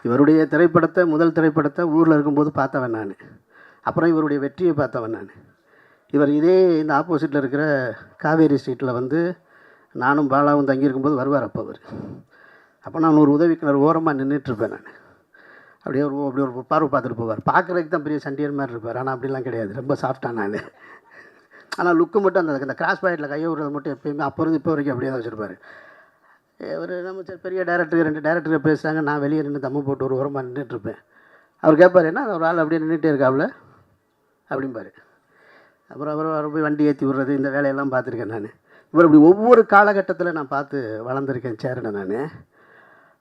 இவருடைய திரைப்படத்தை முதல் திரைப்படத்தை ஊரில் இருக்கும்போது பார்த்தவன் நான். அப்புறம் இவருடைய வெற்றியை பார்த்தவன் நான். இவர் இதே இந்த ஆப்போசிட்டில் இருக்கிற காவேரி ஸ்ட்ரீட்டில் வந்து நானும் பாலாவும் தங்கியிருக்கும்போது வருவார். அப்போ நான் ஒரு உதவிக்கிணறு ஓரமாக நின்றுட்டுருப்பேன். நான் அப்படியே அப்படி ஒரு பார்வை பார்த்துட்டு போவார். பார்க்குறதுக்கு தான் பெரிய சண்டியர் மாதிரி இருப்பார். ஆனால் அப்படிலாம் கிடையாது, ரொம்ப சாஃப்டாக நான். ஆனால் லுக்கு மட்டும் அந்த கிராஸ் பாயிண்டில் கையை விடுறது மட்டும் எப்போயுமே அப்போ இருந்து இப்போ வரைக்கும் அப்படியே தான் வச்சுருப்பார். ஒரு நம்ம சரி பெரிய டேரக்டர் 2 டேரக்டர் பேசுகிறாங்க, நான் வெளியே நின்று தம்மு போட்டு ஒரு ஓரமாக நின்றுட்டுருப்பேன். அவர் கேட்பார், என்ன ஒரு ஆள் அப்படியே நின்றுட்டே இருக்காப்புல அப்படிம்பார். அப்புறம் அவர் போய் வண்டி ஏற்றி விடுறது, இந்த வேலையெல்லாம் பார்த்துருக்கேன் நான். இவர் இப்படி ஒவ்வொரு காலகட்டத்தில் நான் பார்த்து வளர்ந்துருக்கேன் சேரனை நான்.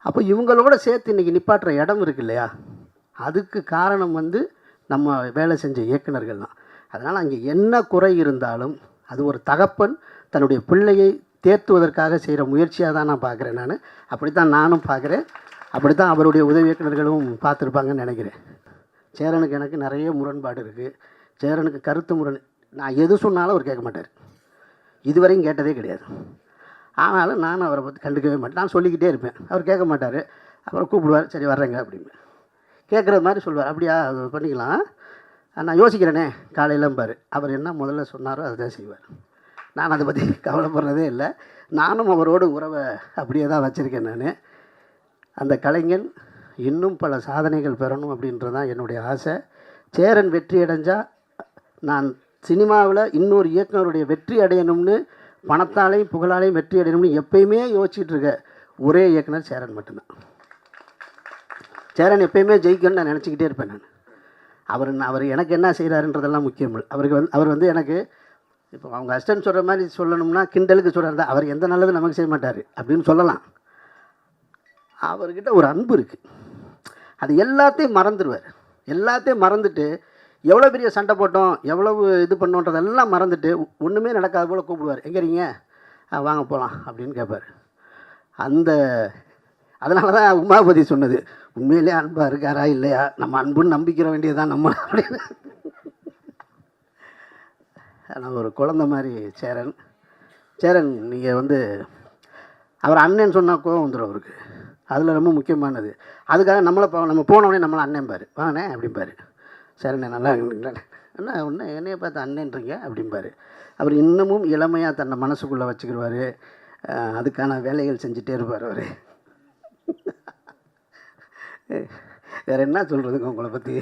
அப்போ இவங்களோட சேர்த்து இன்றைக்கி நிப்பாட்டுற இடம் இருக்கு இல்லையா, அதுக்கு காரணம் வந்து நம்ம வேலை செஞ்ச இயக்குநர்கள் தான். அதனால் அங்கே என்ன குறை இருந்தாலும் அது ஒரு தகப்பன் தன்னுடைய பிள்ளையை தேர்த்துவதற்காக செய்கிற முயற்சியாக தான் நான் பார்க்குறேன். நான் அப்படி தான் நானும் பார்க்குறேன். அப்படி தான் அவருடைய உதவி இயக்குநர்களும் பார்த்துருப்பாங்கன்னு நினைக்கிறேன். சேரனுக்கு எனக்கு நிறைய முரண்பாடு இருக்குது. சேரனுக்கு கருத்து முரண், நான் எது சொன்னாலும் அவர் கேட்க மாட்டார். இதுவரையும் கேட்டதே கிடையாது. ஆனாலும் நான் அவரை பற்றி கண்டுக்கவே மாட்டேன். நான் சொல்லிக்கிட்டே இருப்பேன், அவர் கேட்க மாட்டார். அப்புறம் கூப்பிடுவார், சரி வர்றேங்க அப்படின்னு கேட்குற மாதிரி சொல்லுவார். அப்படியா, அது பண்ணிக்கலாம், நான் யோசிக்கிறேனே காலையிலம்பார். அவர் என்ன முதல்ல சொன்னாரோ அதுதான் செய்வார். நான் அதை பற்றி கவலைப்படுறதே இல்லை. நானும் அவரோட உறவை அப்படியே தான் வச்சுருக்கேன். நான் அந்த கலைஞன் இன்னும் பல சாதனைகள் பெறணும் அப்படின்றது தான் என்னுடைய ஆசை. சேரன் வெற்றி அடைஞ்சால் நான் சினிமாவில் இன்னொரு இயக்குனருடைய வெற்றி அடையணும்னு, பணத்தாலையும் புகழாலையும் வெற்றி அடையணும்னு எப்பயுமே யோசிச்சுட்டு இருக்க ஒரே இயக்குனர் சேரன் மட்டும்தான். சேரன் எப்பயுமே ஜெயிக்கணும்னு நான் நினச்சிக்கிட்டே இருப்பேன். நான் அவர் எனக்கு என்ன செய்கிறாருன்றதெல்லாம் முக்கியம் இல்லை. அவர் வந்து எனக்கு இப்போ அவங்க அசிஸ்டன்ட் சொல்கிற மாதிரி சொல்லணும்னா கிண்டலுக்கு சொல்கிறாரு, அவர் எந்த நல்லதும் நமக்கு செய்ய மாட்டார் அப்படின்னு சொல்லலாம். அவர்கிட்ட ஒரு அன்பு இருக்குது. அது எல்லாத்தையும் மறந்துடுவார். எல்லாத்தையும் மறந்துட்டு எவ்வளோ பெரிய சண்டை போட்டோம், எவ்வளவு இது பண்ணோன்றதெல்லாம் மறந்துட்டு ஒன்றுமே நடக்காத போல் கூப்பிடுவார். எங்கே இருக்கீங்க, வாங்க போகலாம் அப்படின்னு கேட்பார். அதனால தான் உமாபதி சொன்னது, உண்மையிலே அன்பாக இருக்காரா இல்லையா, நம்ம அன்புன்னு நம்பிக்கிற வேண்டியதுதான் நம்ம அப்படின்னு. நான் ஒரு குழந்த மாதிரி சேரன் நீங்கள் வந்து அவர் அண்ணன் சொன்னால் கோவம் வந்துடும் அவருக்கு. அதில் ரொம்ப முக்கியமானது. அதுக்காக நம்ம போனோடனே நம்மளை அண்ணன்பார், வாங்கண்ணே அப்படிம்பார். சேரண்ணே நல்லா அண்ணா ஒன்று என்னையை பார்த்து அண்ணன்றீங்க அப்படிம்பார். அவர் இன்னமும் இளமையாக தன்னை மனசுக்குள்ளே வச்சுக்கிடுவார். அதுக்கான வேலைகள் செஞ்சுட்டே இருப்பார் அவர். வேறு என்ன சொல்கிறதுங்க உங்களை பற்றி.